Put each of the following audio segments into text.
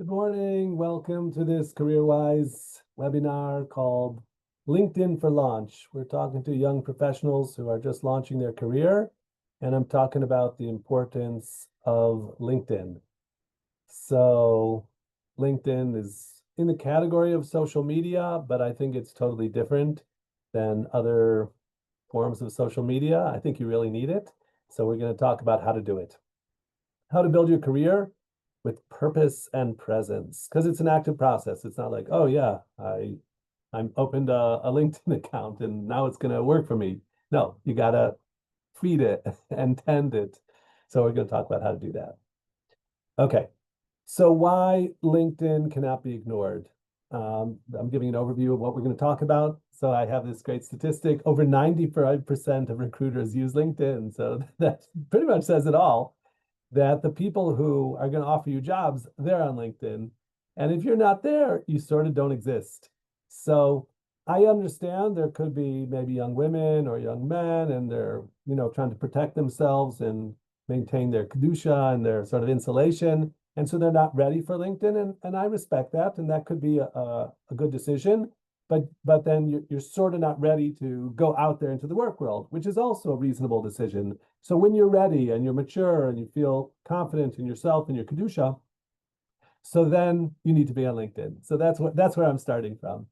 Good morning. Welcome to this CareerWise webinar called LinkedIn for Launch. We're talking to young professionals who are just launching their career, and I'm talking about the importance of LinkedIn. So LinkedIn is in the category of social media, but I think it's totally different than other forms of social media. I think you really need it. So we're going to talk about how to do it, how to build your career with purpose and presence, because it's an active process. It's not like, oh yeah, I'm opened a LinkedIn account and now it's going to work for me. No, you got to feed it and tend it. So we're going to talk about how to do that. Okay, so why LinkedIn cannot be ignored. I'm giving an overview of what we're going to talk about. So I have this great statistic. Over 95% of recruiters use LinkedIn. So that pretty much says it all, that the people who are going to offer you jobs, they're on LinkedIn. And if you're not there, you sort of don't exist. So I understand there could be maybe young women or young men, and they're, trying to protect themselves and maintain their kedusha and their sort of insulation. And so they're not ready for LinkedIn. And I respect that. And that could be a good decision. But then you're sort of not ready to go out there into the work world, which is also a reasonable decision. So when you're ready and you're mature and you feel confident in yourself and your kedusha, so then you need to be on LinkedIn. So that's where I'm starting from.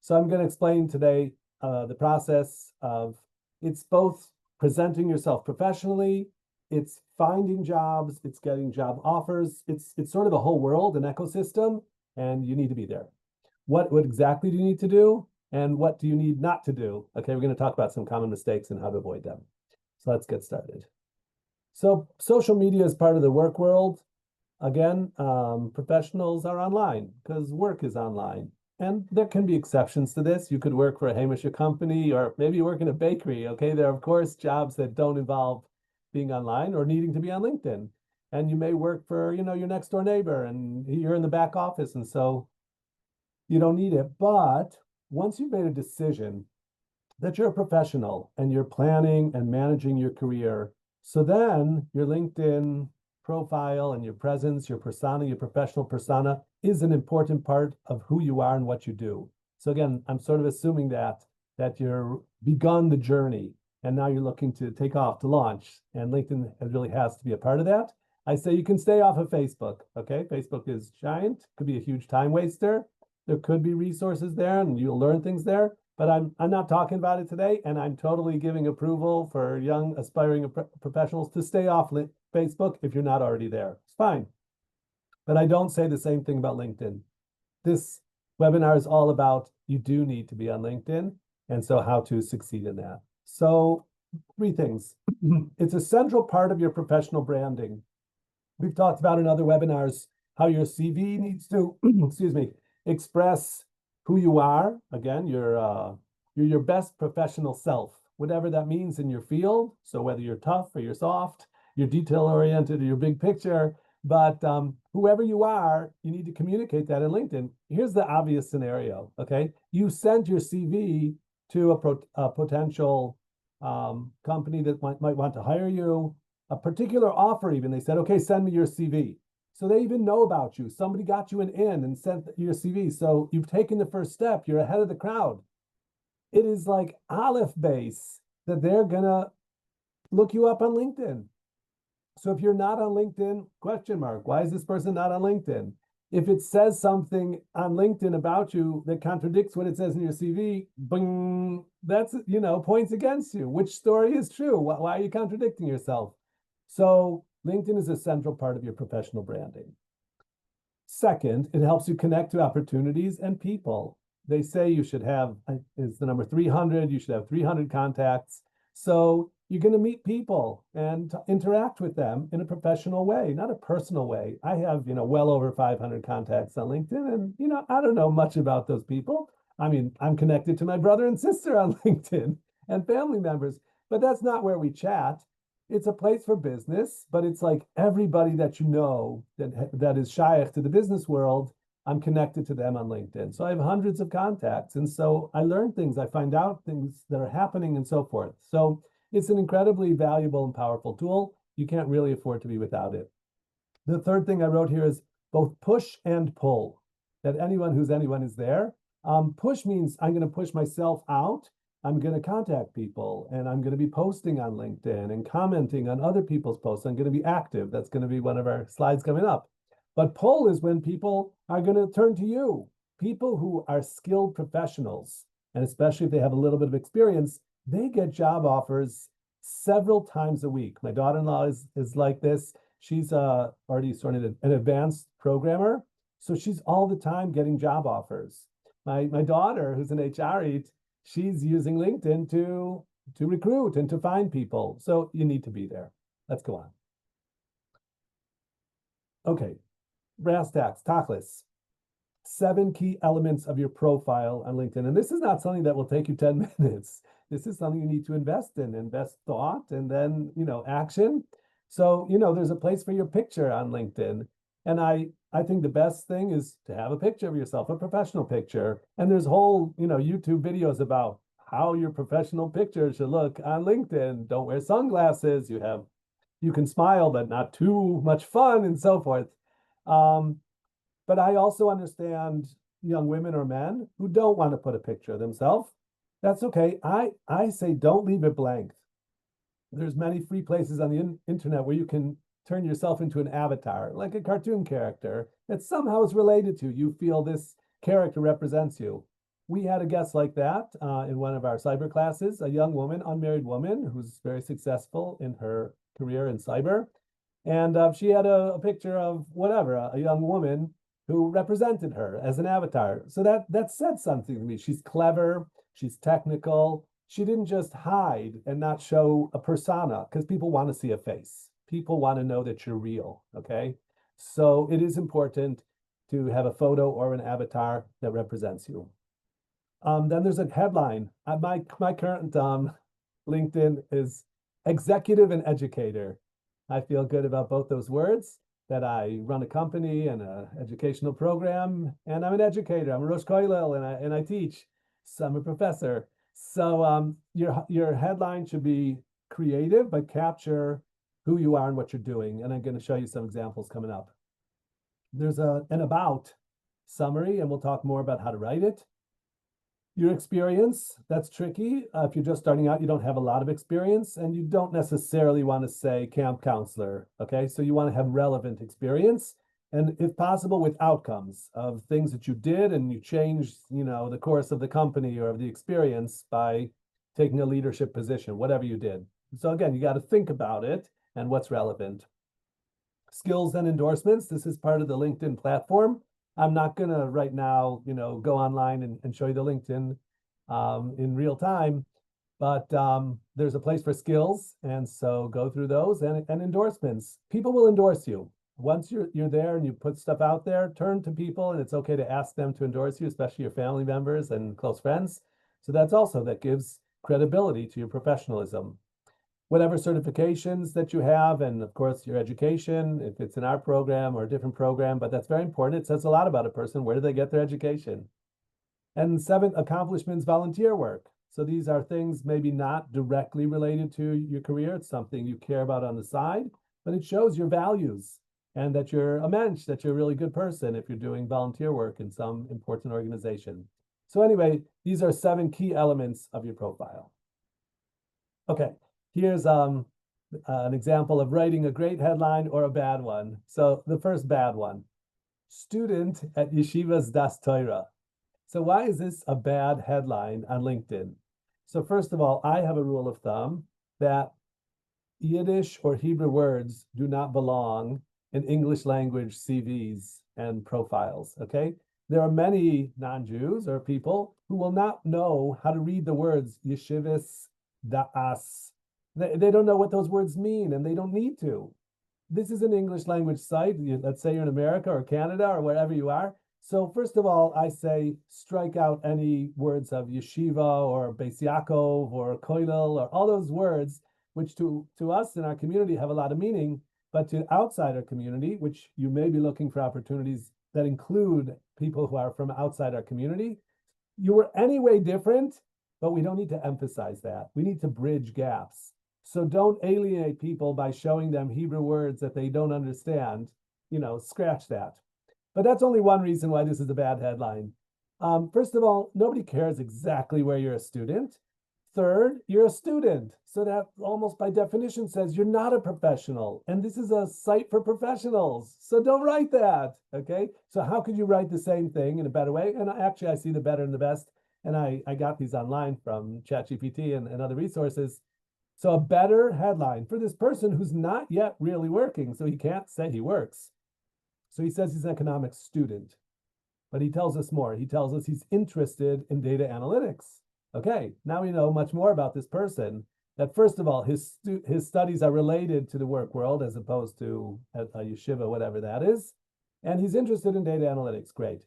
So I'm going to explain today the process of, it's both presenting yourself professionally, it's finding jobs, it's getting job offers, it's sort of a whole world, an ecosystem, and you need to be there. What exactly do you need to do? And what do you need not to do? Okay, we're going to talk about some common mistakes and how to avoid them. So let's get started. So social media is part of the work world. Again, professionals are online because work is online. And there can be exceptions to this. You could work for a Hamish company, or maybe you work in a bakery. Okay, there are, of course, jobs that don't involve being online or needing to be on LinkedIn. And you may work for, your next door neighbor and you're in the back office. And so you don't need it. But once you've made a decision that you're a professional and you're planning and managing your career, so then your LinkedIn profile and your presence, your persona, your professional persona is an important part of who you are and what you do. So again, I'm sort of assuming that you're begun the journey and now you're looking to take off to launch, and LinkedIn really has to be a part of that. I say you can stay off of Facebook. Okay, Facebook is giant, could be a huge time waster. There could be resources there and you'll learn things there, but I'm not talking about it today. And I'm totally giving approval for young aspiring professionals to stay off Facebook if you're not already there. It's fine. But I don't say the same thing about LinkedIn. This webinar is all about, you do need to be on LinkedIn, and so how to succeed in that. So 3 things. It's a central part of your professional branding. We've talked about in other webinars how your CV needs to, excuse me, express who you are. Again, you're your best professional self, whatever that means in your field. So whether you're tough or you're soft, you're detail-oriented or you're big picture, but whoever you are, you need to communicate that in LinkedIn. Here's the obvious scenario, okay? You sent your CV to a potential company that might want to hire you, a particular offer even. They said, okay, send me your CV. So they even know about you. Somebody got you an in and sent your CV. So you've taken the first step. You're ahead of the crowd. It is like Aleph base that they're going to look you up on LinkedIn. So if you're not on LinkedIn, question mark, why is this person not on LinkedIn? If it says something on LinkedIn about you that contradicts what it says in your CV, bing, that's, points against you. Which story is true? Why are you contradicting yourself? So LinkedIn is a central part of your professional branding. Second, it helps you connect to opportunities and people. They say you should have, is the number 300, you should have 300 contacts. So you're going to meet people and interact with them in a professional way, not a personal way. I have, well over 500 contacts on LinkedIn, and, I don't know much about those people. I mean, I'm connected to my brother and sister on LinkedIn and family members, but that's not where we chat. It's a place for business, but it's like everybody that you know that is shaykh to the business world, I'm connected to them on LinkedIn. So I have hundreds of contacts. And so I learn things, I find out things that are happening and so forth. So it's an incredibly valuable and powerful tool. You can't really afford to be without it. The third thing I wrote here is both push and pull, that anyone who's anyone is there. Push means I'm going to push myself out. I'm going to contact people and I'm going to be posting on LinkedIn and commenting on other people's posts. I'm going to be active. That's going to be one of our slides coming up. But pull is when people are going to turn to you. People who are skilled professionals, and especially if they have a little bit of experience, they get job offers several times a week. My daughter-in-law is like this. She's already sort of an advanced programmer. So she's all the time getting job offers. My daughter, who's an HRE, she's using LinkedIn to recruit and to find people. So you need to be there. Let's go on. Okay, brass tacks, tachlis. 7 key elements of your profile on LinkedIn. And this is not something that will take you 10 minutes. This is something you need to invest in, invest thought, and then, action. So, there's a place for your picture on LinkedIn. And I think the best thing is to have a picture of yourself, a professional picture. And there's whole, YouTube videos about how your professional picture should look on LinkedIn. Don't wear sunglasses. You can smile, but not too much fun and so forth. But I also understand young women or men who don't want to put a picture of themselves. That's okay. I say don't leave it blank. There's many free places on the internet where you can turn yourself into an avatar, like a cartoon character that somehow is related to you. Feel this character represents you. We had a guest like that in one of our cyber classes, a young woman, unmarried woman, who's very successful in her career in cyber. And she had a picture of whatever, a young woman who represented her as an avatar. So that said something to me. She's clever, she's technical. She didn't just hide and not show a persona because people want to see a face. People want to know that you're real, okay? So it is important to have a photo or an avatar that represents you. Then there's a headline. My current LinkedIn is executive and educator. I feel good about both those words, that I run a company and an educational program, and I'm an educator. I'm a Rosh Kollel, and I teach. So I'm a professor. So your headline should be creative, but capture who you are and what you're doing. And I'm going to show you some examples coming up. There's an about summary, and we'll talk more about how to write it. Your experience, that's tricky. If you're just starting out, you don't have a lot of experience, and you don't necessarily want to say camp counselor, okay? So you want to have relevant experience, and if possible, with outcomes of things that you did and you changed, the course of the company or of the experience by taking a leadership position, whatever you did. So again, you got to think about it and what's relevant. Skills and endorsements, this is part of the LinkedIn platform. I'm not going to right now, go online and show you the LinkedIn in real time, but there's a place for skills. And so go through those and endorsements. People will endorse you. Once you're there and you put stuff out there, turn to people, and it's okay to ask them to endorse you, especially your family members and close friends. So that gives credibility to your professionalism. Whatever certifications that you have, and of course your education, if it's in our program or a different program, but that's very important. It says a lot about a person. Where did they get their education? And 7, accomplishments, volunteer work. So these are things maybe not directly related to your career. It's something you care about on the side, but it shows your values and that you're a mensch, that you're a really good person if you're doing volunteer work in some important organization. So anyway, these are 7 key elements of your profile. Okay. Here's an example of writing a great headline or a bad one. So the first bad one, student at Yeshivas Das Torah. So why is this a bad headline on LinkedIn? So first of all, I have a rule of thumb that Yiddish or Hebrew words do not belong in English language CVs and profiles, okay? There are many non-Jews or people who will not know how to read the words Yeshivas Das. They don't know what those words mean, and they don't need to. This is an English language site. Let's say you're in America or Canada or wherever you are. So first of all, I say strike out any words of yeshiva or Beis Yaakov or koilel or all those words, which to us in our community have a lot of meaning, but to outside our community, which you may be looking for opportunities that include people who are from outside our community, you were anyway different, but we don't need to emphasize that. We need to bridge gaps. So don't alienate people by showing them Hebrew words that they don't understand. Scratch that. But that's only one reason why this is a bad headline. First of all, nobody cares exactly where you're a student. Third, you're a student. So that almost by definition says you're not a professional. And this is a site for professionals. So don't write that. Okay. So how could you write the same thing in a better way? And actually, I see the better and the best. And I got these online from ChatGPT and other resources. So a better headline for this person who's not yet really working. So he can't say he works. So he says he's an economics student, but he tells us more. He tells us he's interested in data analytics. Okay, now we know much more about this person. That first of all, his studies are related to the work world as opposed to a yeshiva, whatever that is. And he's interested in data analytics. Great.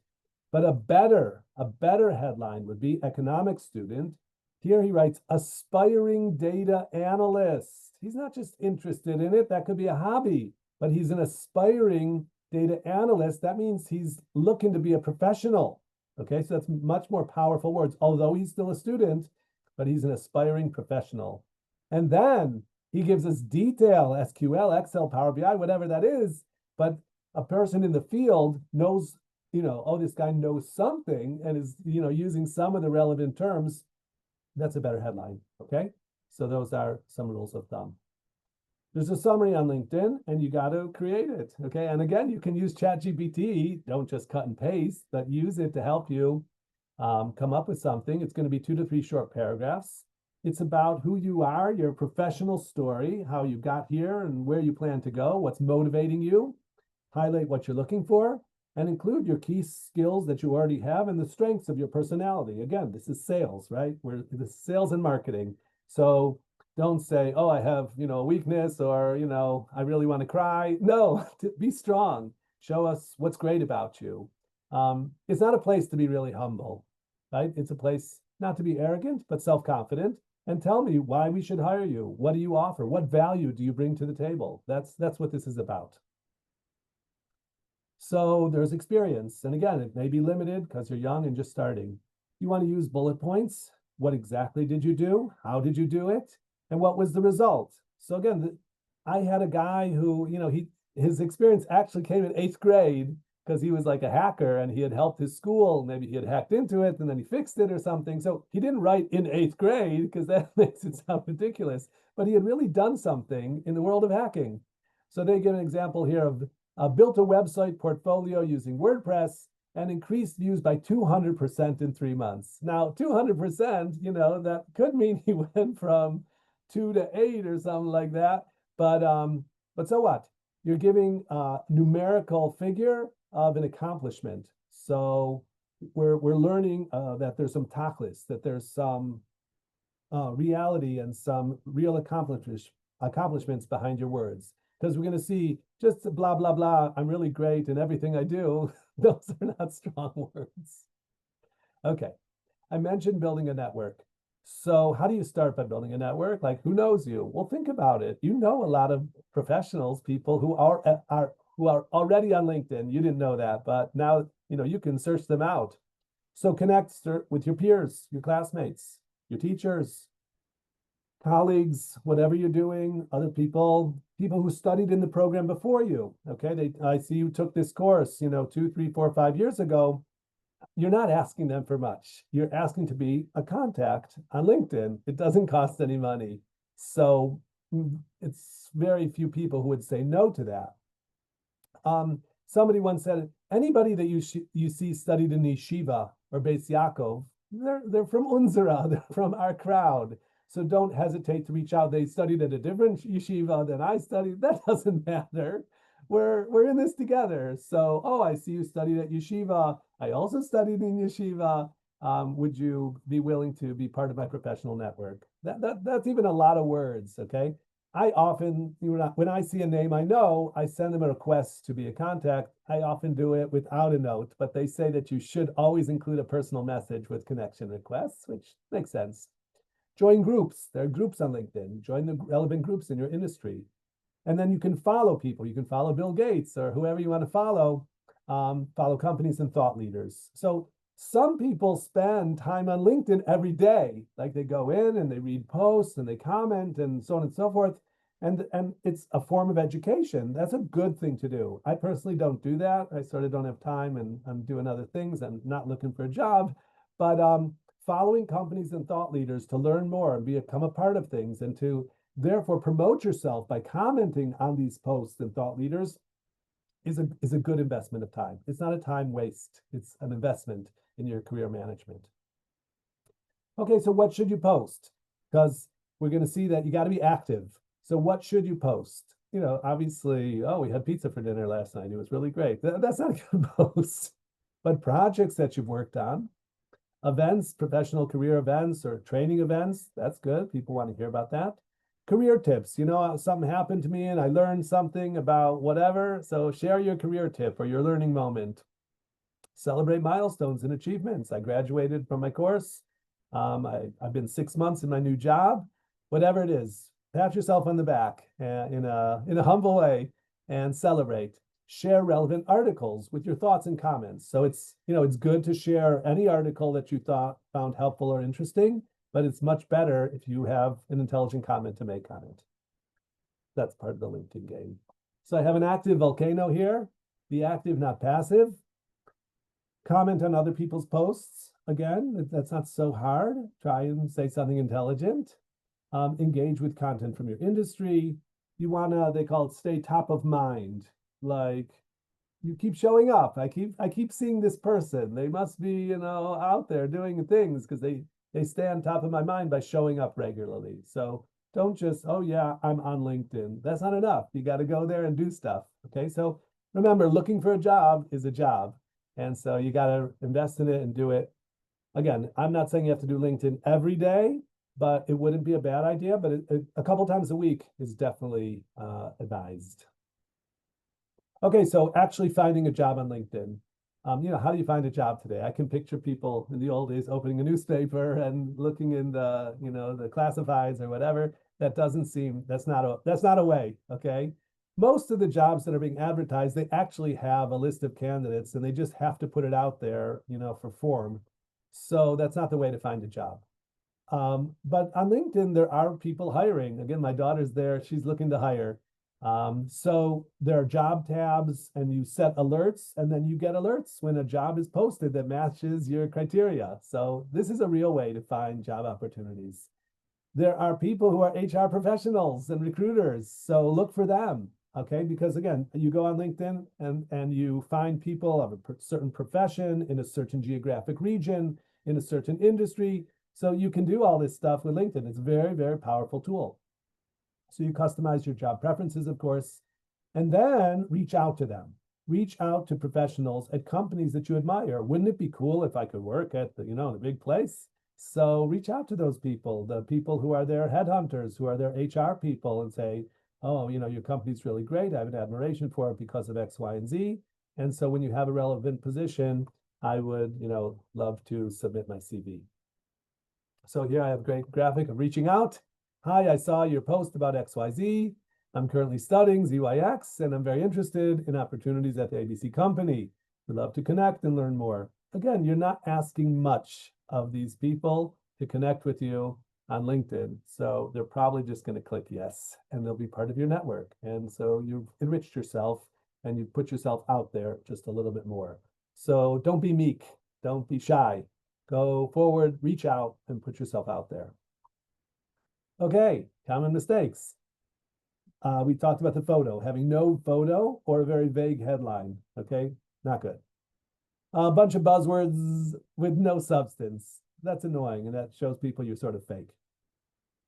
But a better headline would be economics student. Here he writes aspiring data analyst. He's not just interested in it. That could be a hobby, but he's an aspiring data analyst. That means he's looking to be a professional. Okay, so that's much more powerful words, although he's still a student, but he's an aspiring professional. And then he gives us detail, SQL, Excel, Power BI, whatever that is, but a person in the field knows, oh, this guy knows something and is, using some of the relevant terms. That's a better headline, okay? So those are some rules of thumb. There's a summary on LinkedIn and you got to create it, okay? And again, you can use ChatGPT. Don't just cut and paste, but use it to help you come up with something. It's going to be 2 to 3 short paragraphs. It's about who you are, your professional story, how you got here and where you plan to go, what's motivating you, highlight what you're looking for, and include your key skills that you already have and the strengths of your personality. Again, this is sales, right? This is sales and marketing. So don't say, oh, I have, a weakness or, I really want to cry. No, be strong. Show us what's great about you. It's not a place to be really humble, right? It's a place not to be arrogant, but self-confident. And tell me why we should hire you. What do you offer? What value do you bring to the table? That's what this is about. So there's experience. And again, it may be limited because you're young and just starting. You want to use bullet points. What exactly did you do? How did you do it? And what was the result? So again, I had a guy who, his experience actually came in 8th grade because he was like a hacker and he had helped his school. Maybe he had hacked into it and then he fixed it or something. So he didn't write in 8th grade because that makes it sound ridiculous, but he had really done something in the world of hacking. So they give an example here of built a website portfolio using WordPress and increased views by 200% in 3 months. Now, 200%, that could mean he went from 2 to 8 or something like that. But so what? You're giving a numerical figure of an accomplishment. So we're learning that there's some tachlis, that there's some reality and some real accomplishments behind your words. Because we're going to see just blah, blah, blah, I'm really great in everything I do. Those are not strong words. Okay, I mentioned building a network. So how do you start by building a network? Like, who knows you? Well, think about it. You know a lot of professionals, people who are already on LinkedIn. You didn't know that, but now you can search them out. So connect with your peers, your classmates, your teachers, colleagues, whatever you're doing, other people who studied in the program before you. Okay, I see you took this course, 2, 3, 4, 5 years ago. You're not asking them for much. You're asking to be a contact on LinkedIn. It doesn't cost any money. So it's very few people who would say no to that. Somebody once said, anybody that you see studied in yeshiva or Beis Yaakov, they're from Unzera, they're from our crowd. So don't hesitate to reach out. They studied at a different yeshiva than I studied. That doesn't matter. We're in this together. So, oh, I see you studied at yeshiva. I also studied in yeshiva. Would you be willing to be part of my professional network? That's even a lot of words, okay? I often, when I see a name I know, I send them a request to be a contact. I often do it without a note, but they say that you should always include a personal message with connection requests, which makes sense. Join groups. There are groups on LinkedIn. Join the relevant groups in your industry. And then you can follow people. You can follow Bill Gates or whoever you want to follow. Follow companies and thought leaders. So some people spend time on LinkedIn every day. Like they go in and they read posts and they comment and so on and so forth. And it's a form of education. That's a good thing to do. I personally don't do that. I sort of don't have time and I'm doing other things. I'm not looking for a job, but following companies and thought leaders to learn more and become a part of things and to therefore promote yourself by commenting on these posts and thought leaders is a good investment of time. It's not a time waste. It's an investment in your career management. Okay, so what should you post? Because we're going to see that you got to be active. So what should you post? You know, obviously, oh, we had pizza for dinner last night. It was really great. That's not a good post. But projects that you've worked on, events, professional career events or training events, that's good. People want to hear about that. Career tips, you know, something happened to me and I learned something about whatever. So share your career tip or your learning moment. Celebrate milestones and achievements. I graduated from my course. I've been 6 months in my new job. Whatever it is, pat yourself on the back in a humble way and celebrate. Share relevant articles with your thoughts and comments. So it's, you know, it's good to share any article that you found helpful or interesting, but it's much better if you have an intelligent comment to make on it. That's part of the LinkedIn game. So I have an active volcano here. Be active, not passive. Comment on other people's posts. Again, that's not so hard. Try and say something intelligent. Engage with content from your industry. You wanna, they call it stay top of mind. Like you keep showing up. I keep seeing this person. They must be, you know, out there doing things because they stay on top of my mind by showing up regularly. So don't just, oh yeah, I'm on LinkedIn. That's not enough. You got to go there and do stuff. Okay. So remember, looking for a job is a job. And so you got to invest in it and do it. Again, I'm not saying you have to do LinkedIn every day, but it wouldn't be a bad idea. But a couple times a week is definitely advised. Okay, so actually finding a job on LinkedIn. You know, how do you find a job today? I can picture people in the old days opening a newspaper and looking in the, you know, the classifieds or whatever. That doesn't seem, that's not a way, okay? Most of the jobs that are being advertised, they actually have a list of candidates and they just have to put it out there, you know, for form. So that's not the way to find a job. But on LinkedIn, there are people hiring. Again, my daughter's there, she's looking to hire. So there are job tabs and you set alerts and then you get alerts when a job is posted that matches your criteria. So this is a real way to find job opportunities. There are people who are HR professionals and recruiters. So look for them, okay? Because again, you go on LinkedIn and you find people of a certain profession in a certain geographic region, in a certain industry. So you can do all this stuff with LinkedIn. It's a very, very powerful tool. So you customize your job preferences, of course, and then reach out to them. Reach out to professionals at companies that you admire. Wouldn't it be cool if I could work at the, you know, the big place? So reach out to those people, the people who are their headhunters, who are their HR people, and say, oh, you know, your company's really great. I have an admiration for it because of X, Y, and Z. And so when you have a relevant position, I would, you know, love to submit my CV. So here I have a great graphic of reaching out. Hi, I saw your post about XYZ. I'm currently studying ZYX and I'm very interested in opportunities at the ABC company. Would love to connect and learn more. Again, you're not asking much of these people to connect with you on LinkedIn. So they're probably just going to click yes, and they'll be part of your network. And so you've enriched yourself and you put yourself out there just a little bit more. So don't be meek. Don't be shy. Go forward, reach out, and put yourself out there. Okay, common mistakes. We talked about the photo, having no photo or a very vague headline. Okay, not good. A bunch of buzzwords with no substance. That's annoying, and that shows people you're sort of fake.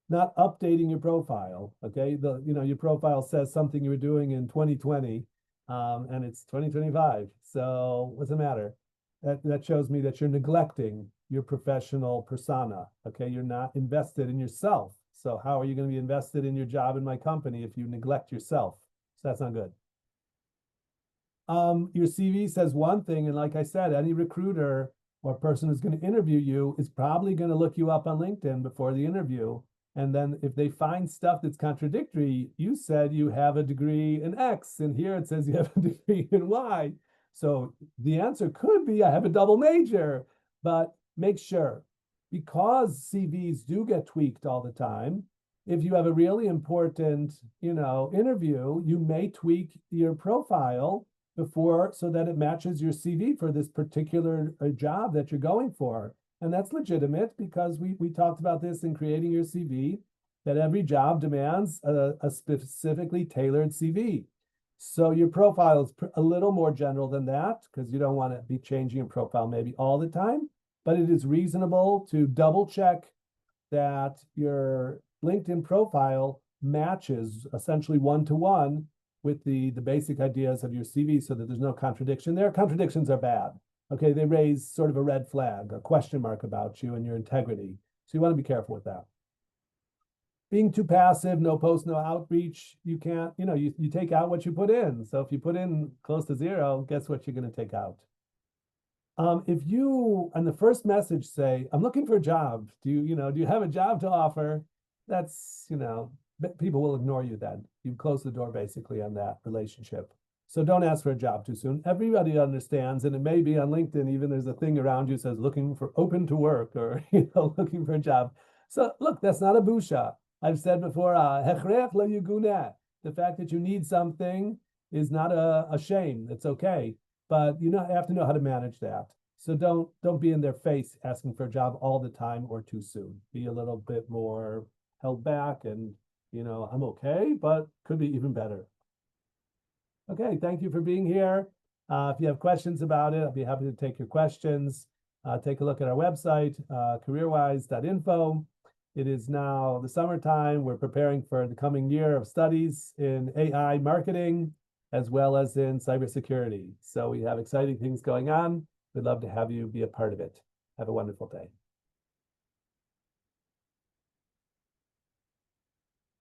Not updating your profile. Okay, your profile says something you were doing in 2020, and it's 2025. So what's the matter? That shows me that you're neglecting your professional persona. Okay, you're not invested in yourself. So how are you going to be invested in your job in my company if you neglect yourself? So that's not good. Your CV says one thing, and like I said, any recruiter or person who's going to interview you is probably going to look you up on LinkedIn before the interview. And then if they find stuff that's contradictory, you said you have a degree in X, and here it says you have a degree in Y. So the answer could be I have a double major, but make sure, because CVs do get tweaked all the time, if you have a really important, interview, you may tweak your profile before so that it matches your CV for this particular job that you're going for. And that's legitimate because we talked about this in creating your CV, that every job demands a specifically tailored CV. So your profile is a little more general than that because you don't want to be changing your profile maybe all the time, but it is reasonable to double check that your LinkedIn profile matches essentially one-to-one with the basic ideas of your CV so that there's no contradiction there. Contradictions are bad. Okay, they raise sort of a red flag, a question mark about you and your integrity. So you want to be careful with that. Being too passive, no post, no outreach, you can't, you take out what you put in. So if you put in close to 0, guess what you're going to take out? If you on the first message say, I'm looking for a job, do you have a job to offer? That's, people will ignore you then. You've closed the door basically on that relationship. So don't ask for a job too soon. Everybody understands, and it may be on LinkedIn, even there's a thing around you says looking for open to work or looking for a job. So look, that's not a busha. I've said before, hechrech lo yuguneh. The fact that you need something is not a shame. It's okay. But you have to know how to manage that. So don't be in their face asking for a job all the time or too soon. Be a little bit more held back and I'm okay, but could be even better. Okay, thank you for being here. If you have questions about it, I'll be happy to take your questions. Take a look at our website, careerwise.info. It is now the summertime. We're preparing for the coming year of studies in AI marketing, as well as in cybersecurity. So we have exciting things going on. We'd love to have you be a part of it. Have a wonderful day.